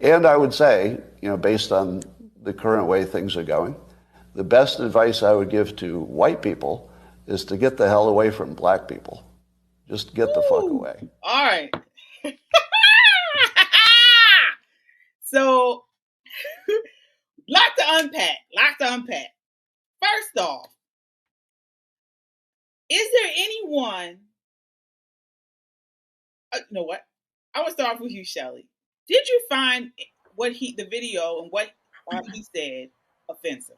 And I would say, based on the current way things are going, the best advice I would give to white people is to get the hell away from black people. Just get the fuck Woo! away. All right. So, lot to unpack. Lot to unpack. First off, is there anyone? You know what? I want to start off with you, Shelly. Did you find the video and what he said offensive?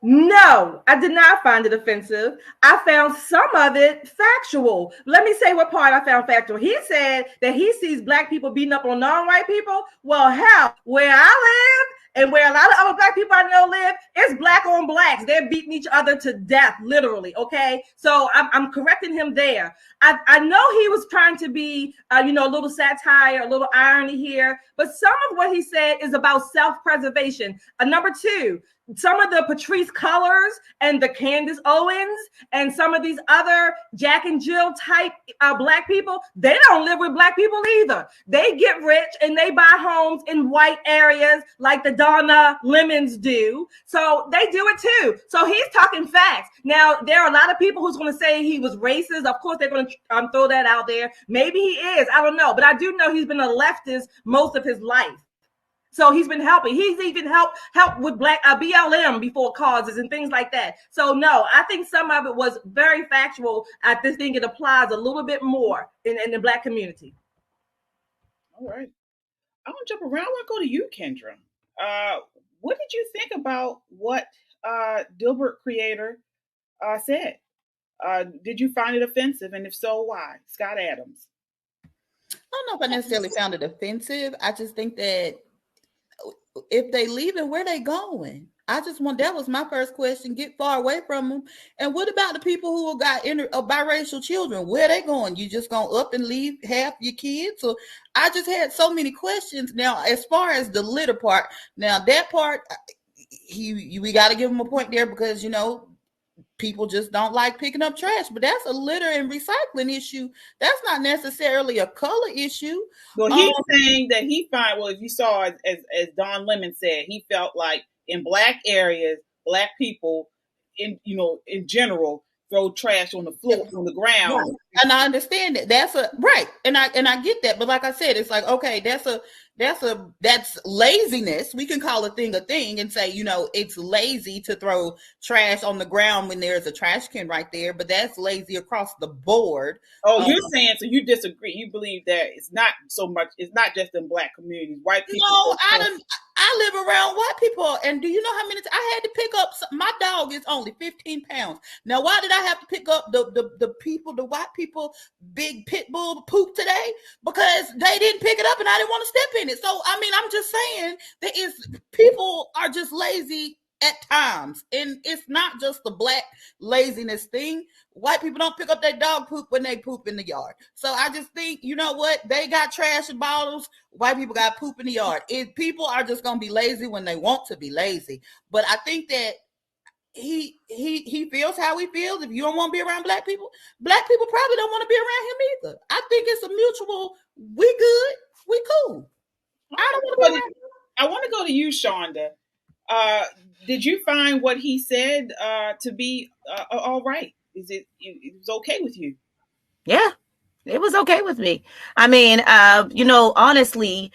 No, I did not find it offensive. I found some of it factual. Let me say what part I found factual. He said that he sees black people beating up on non-white people. Well, hell, where I live and where a lot of other black people I know live, it's black on blacks. They're beating each other to death, literally. Okay, so I'm correcting him there. I know he was trying to be, a little satire, a little irony here, but some of what he said is about self-preservation. Number two, some of the Patrice Cullors and the Candace Owens and some of these other Jack and Jill type black people, they don't live with black people either. They get rich and they buy homes in white areas like the Donna Lemons do. So they do it too. So he's talking facts. Now, there are a lot of people who's going to say he was racist. Of course, they're going to throw that out there. Maybe he is. I don't know. But I do know he's been a leftist most of his life. So he's been helping. He's even helped with black BLM before causes and things like that. So no, I think some of it was very factual. I just think it applies a little bit more in the black community. All right. I want to jump around. I want to go to you, Kendra. What did you think about what Dilbert creator said? Did you find it offensive? And if so, why? Scott Adams. I don't know if I necessarily found it offensive. I just think that if they leaving, where they going? That was my first question. Get far away from them. And what about the people who got biracial children? Where they going? You just gonna up and leave half your kids? So I just had so many questions. Now, as far as the litter part, now that part, we got to give him a point there because people just don't like picking up trash, but that's a litter and recycling issue. That's not necessarily a color issue. Well, he's saying that if you saw, as Don Lemon said, he felt like in black areas, black people in general throw trash on the floor, on the ground. Right. And I understand that. That's right. And I get that. But like I said, it's like, okay, that's laziness. We can call a thing and say, it's lazy to throw trash on the ground when there's a trash can right there, but that's lazy across the board. Oh, you're saying, so you disagree. You believe that it's not just in black communities, white people. No, I live around white people, and do you know how many I had to pick up? My dog is only 15 pounds. Now, why did I have to pick up the white people, big pit bull poop today? Because they didn't pick it up, and I didn't want to step in it. So, I mean, I'm just saying that people are just lazy at times, and it's not just the black laziness thing. White people don't pick up their dog poop when they poop in the yard. So I just think, you know what? They got trash in bottles. White people got poop in the yard. People are just going to be lazy when they want to be lazy. But I think that he feels how he feels. If you don't want to be around black people probably don't want to be around him either. I think it's a mutual, we good, we cool. I don't want to be around him. I want to go to you, Shonda. Did you find what he said to be all right? It was okay with you? Yeah, it was okay with me. I mean, honestly,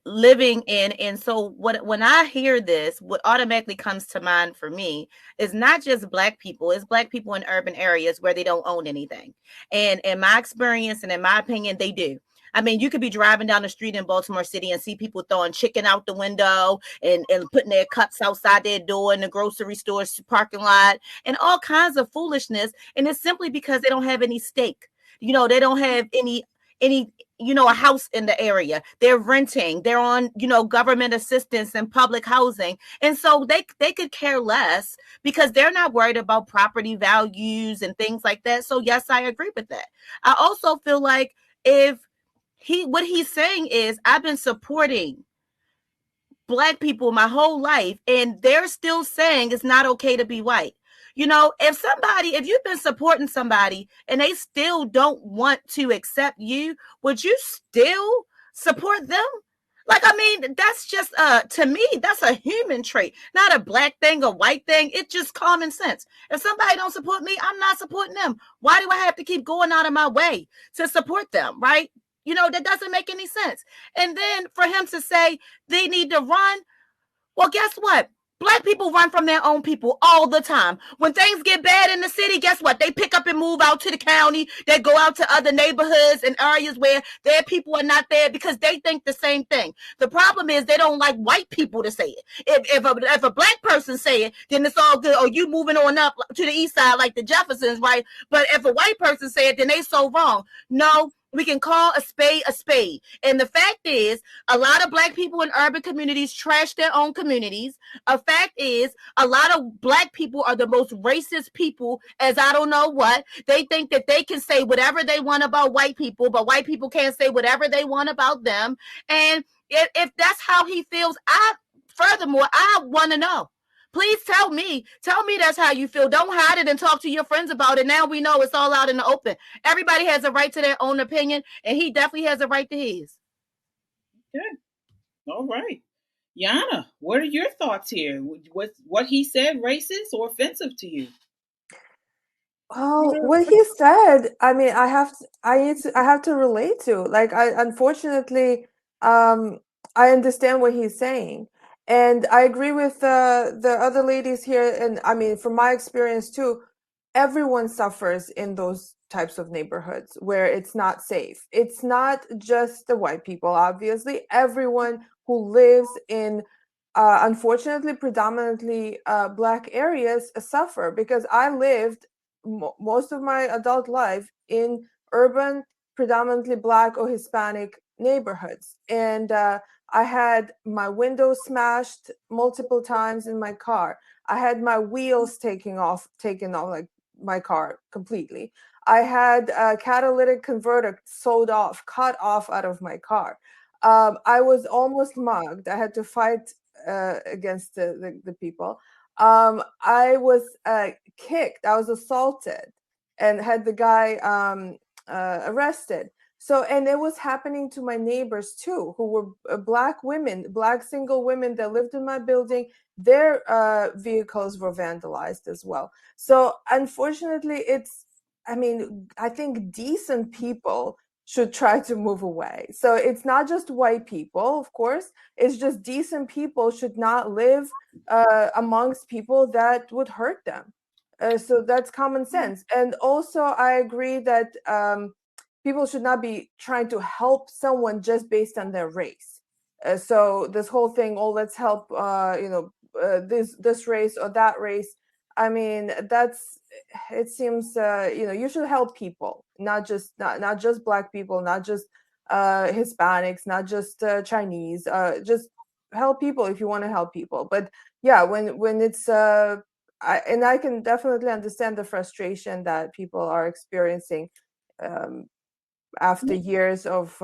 living in so when I hear this, what automatically comes to mind for me is not just black people, it's black people in urban areas where they don't own anything. And in my experience and in my opinion, they do. I mean, you could be driving down the street in Baltimore City and see people throwing chicken out the window and putting their cups outside their door in the grocery store parking lot and all kinds of foolishness. And it's simply because they don't have any stake. They don't have any a house in the area. They're renting. They're on, government assistance and public housing. And so they could care less because they're not worried about property values and things like that. So yes, I agree with that. I also feel like what he's saying is I've been supporting black people my whole life and they're still saying it's not okay to be white. If you've been supporting somebody and they still don't want to accept you, would you still support them? mean, that's just to me, that's a human trait, not a black thing, a white thing. It's just common sense. If somebody don't support me, I'm not supporting them. Why do I have to keep going out of my way to support them, right? That doesn't make any sense. And then for him to say they need to run, well, guess what? Black people run from their own people all the time. When things get bad in the city, guess what? They pick up and move out to the county. They go out to other neighborhoods and areas where their people are not there because they think the same thing. The problem is they don't like white people to say it. If a black person say it, then it's all good. Oh, you moving on up to the east side like the Jeffersons, right? But if a white person say it, then they so wrong. No, we can call a spade a spade. And the fact is, a lot of black people in urban communities trash their own communities. A fact is, a lot of black people are the most racist people as I don't know what. They think that they can say whatever they want about white people, but white people can't say whatever they want about them. And if that's how he feels, furthermore, I want to know. Please tell me that's how you feel. Don't hide it and talk to your friends about it. Now we know it's all out in the open. Everybody has a right to their own opinion, and he definitely has a right to his. Good. All right. Yana, what are your thoughts here? What he said racist or offensive to you? Oh, what he said, I mean, I have to relate to. Like, unfortunately, I understand what he's saying. And I agree with the other ladies here. And I mean, from my experience too, everyone suffers in those types of neighborhoods where it's not safe. It's not just the white people, obviously. Everyone who lives in unfortunately predominantly black areas suffer, because I lived most of my adult life in urban, predominantly black or Hispanic neighborhoods. And I had my windows smashed multiple times in my car. I had my wheels taken off like my car completely. I had a catalytic converter cut off out of my car. I was almost mugged. I had to fight against the people. I was kicked. I was assaulted and had the guy arrested. So, and it was happening to my neighbors too, who were black women, black single women that lived in my building. Their vehicles were vandalized as well. So, unfortunately, I think decent people should try to move away. So it's not just white people, of course. It's just decent people should not live amongst people that would hurt them. So that's common sense. And also, I agree that people should not be trying to help someone just based on their race. So this whole thing, oh, let's help, this race or that race. I mean, it seems, you should help people, not just black people, not just Hispanics, not just Chinese, just help people if you want to help people. But yeah, when it's I can definitely understand the frustration that people are experiencing after years of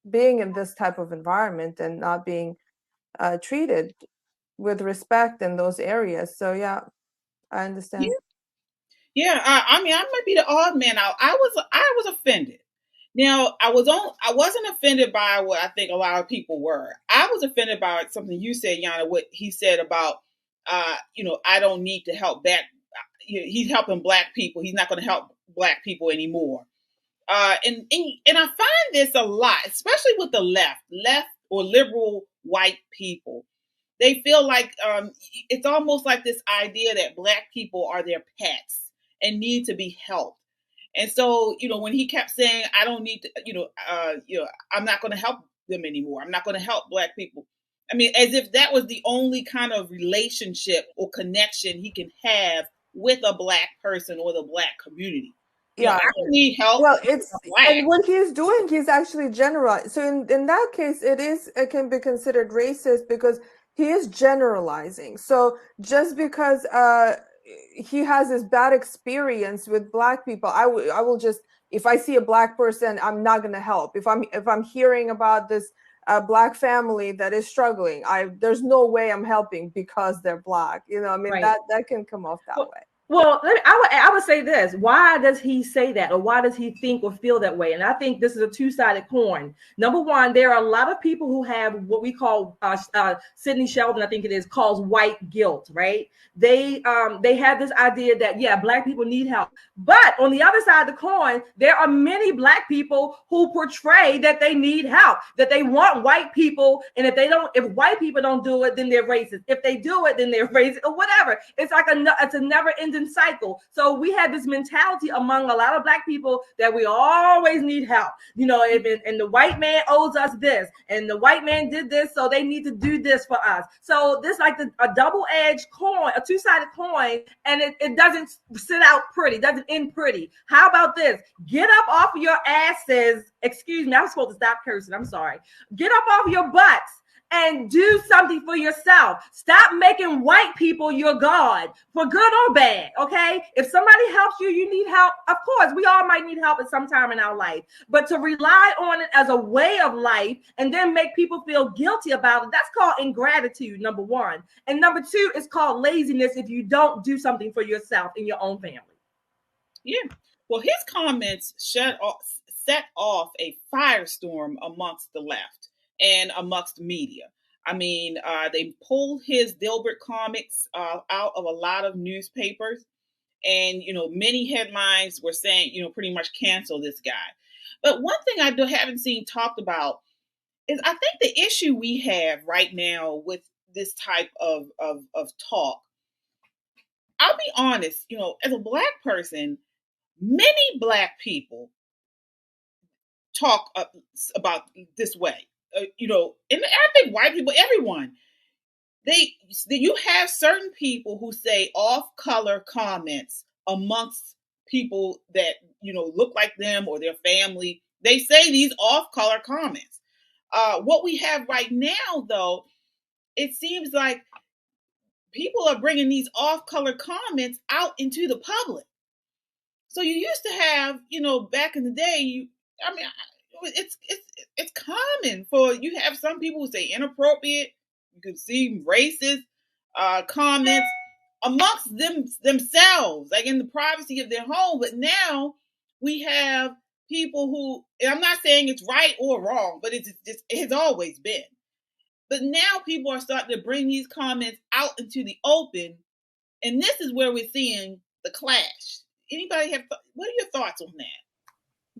being in this type of environment and not being treated with respect in those areas. So yeah, I understand. Yeah, I mean, I might be the odd man out. I was offended. Now, I wasn't offended by what I think a lot of people were. I was offended by something you said, Yana, what he said about, I don't need to help back. He's helping black people. He's not going to help black people anymore. And I find this a lot, especially with the left or liberal white people. They feel like it's almost like this idea that black people are their pets and need to be helped. And so, when he kept saying, "I don't need to," I'm not going to help them anymore. I'm not going to help black people. I mean, as if that was the only kind of relationship or connection he can have with a black person or the black community. Yeah. I don't need help. Well, and what he's doing, he's actually generalizing. So in that case, it can be considered racist because he is generalizing. So just because he has this bad experience with black people, I will just, if I see a black person, I'm not going to help. If I'm hearing about this black family that is struggling, there's no way I'm helping because they're black. I mean, Right. that can come off that way. Well, I would say this. Why does he say that? Or why does he think or feel that way? And I think this is a two-sided coin. Number one, there are a lot of people who have what we call, Sidney Sheldon, I think it is, calls white guilt, right? They have this idea that, yeah, black people need help. But on the other side of the coin, there are many black people who portray that they need help, that they want white people. And if white people don't do it, then they're racist. If they do it, then they're racist or whatever. It's like it's a never ending cycle. So we have this mentality among a lot of black people that we always need help. And the white man owes us this, and the white man did this, so they need to do this for us. So this like a double-edged coin, a two-sided coin, and it doesn't sit out pretty, doesn't end pretty. How about this? Get up off of your asses. Excuse me, I'm supposed to stop cursing. I'm sorry. Get up off your butts and do something for yourself. Stop making white people your God, for good or bad, okay? If somebody helps you, you need help. Of course, we all might need help at some time in our life, but to rely on it as a way of life and then make people feel guilty about it, that's called ingratitude, number one. And number two, it's called laziness if you don't do something for yourself in your own family. Yeah. Well, his comments set off a firestorm amongst the left and amongst media. I mean, they pulled his Dilbert comics out of a lot of newspapers, and many headlines were saying, pretty much cancel this guy. But one thing I haven't seen talked about is I think the issue we have right now with this type of talk. I'll be honest, as a black person, many black people talk about this way. And I think white people, everyone, you have certain people who say off-color comments amongst people that look like them or their family. They say these off-color comments. What we have right now, though, it seems like people are bringing these off-color comments out into the public. So you used to have, back in the day, it's common for you have some people who say inappropriate, you can see racist comments amongst themselves, like in the privacy of their home. But now we have people who, and I'm not saying it's right or wrong, but it has always been. But now people are starting to bring these comments out into the open, and this is where we're seeing the clash. Anybody what are your thoughts on that?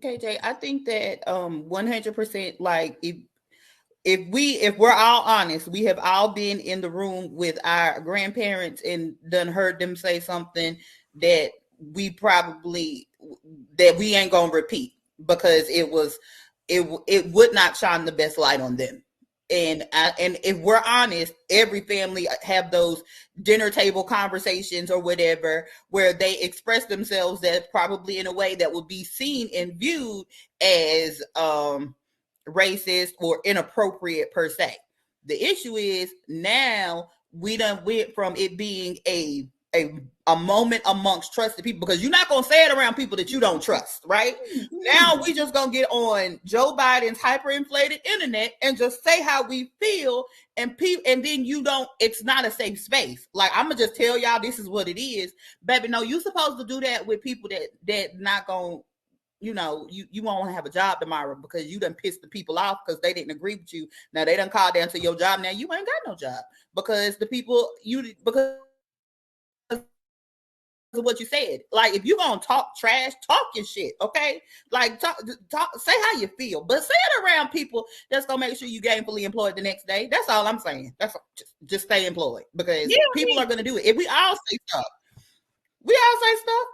KJ, I think that 100%, like if we're all honest, we have all been in the room with our grandparents and done heard them say something that we ain't gonna repeat because it would not shine the best light on them. And if we're honest, every family have those dinner table conversations or whatever where they express themselves that probably in a way that would be seen and viewed as racist or inappropriate per se. The issue is now we done went from it being a moment amongst trusted people, because you're not going to say it around people that you don't trust, right? Now we just going to get on Joe Biden's hyperinflated internet and just say how we feel, and then it's not a safe space. Like, I'm going to just tell y'all this is what it is. Baby, no, you're supposed to do that with people that not going to, you won't have a job tomorrow because you done pissed the people off because they didn't agree with you. Now they done called down to your job. Now you ain't got no job because because of what you said. Like, if you're gonna talk trash, talk your shit, okay? Like, talk, say how you feel, but say it around people that's gonna make sure you gainfully employed the next day. That's all I'm saying. That's just stay employed, because people are gonna do it. If we all say stuff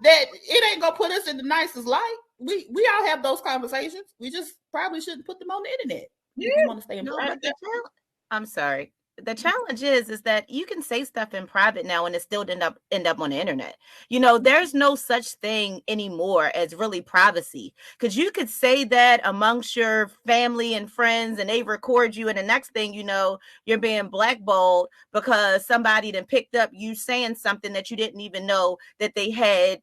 that it ain't gonna put us in the nicest light, we all have those conversations. We just probably shouldn't put them on the internet if we want to stay employed. I'm sorry. The challenge is that you can say stuff in private now and it still end up on the internet. There's no such thing anymore as really privacy, because you could say that amongst your family and friends and they record you, and the next thing you know, you're being blackballed because somebody then picked up you saying something that you didn't even know that they had.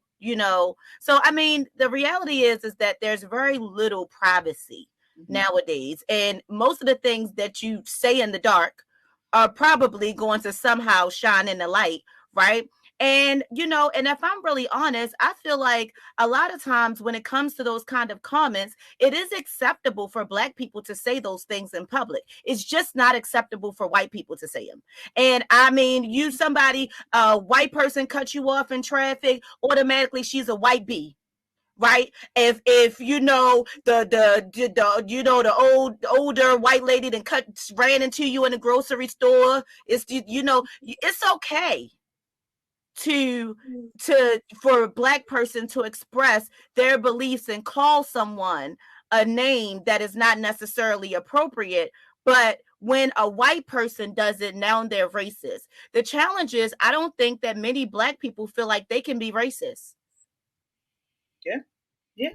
So I mean, the reality is that there's very little privacy nowadays, and most of the things that you say in the dark are probably going to somehow shine in the light, right? And, you know, and if I'm really honest, I feel like a lot of times when it comes to those kind of comments, it is acceptable for Black people to say those things in public. It's just not acceptable for white people to say them. And I mean, a white person cuts you off in traffic, automatically she's a white bee. Right? If you know the older white lady that ran into you in the grocery store, it's it's okay for a Black person to express their beliefs and call someone a name that is not necessarily appropriate. But when a white person does it, now they're racist. The challenge is, I don't think that many Black people feel like they can be racist. Yeah.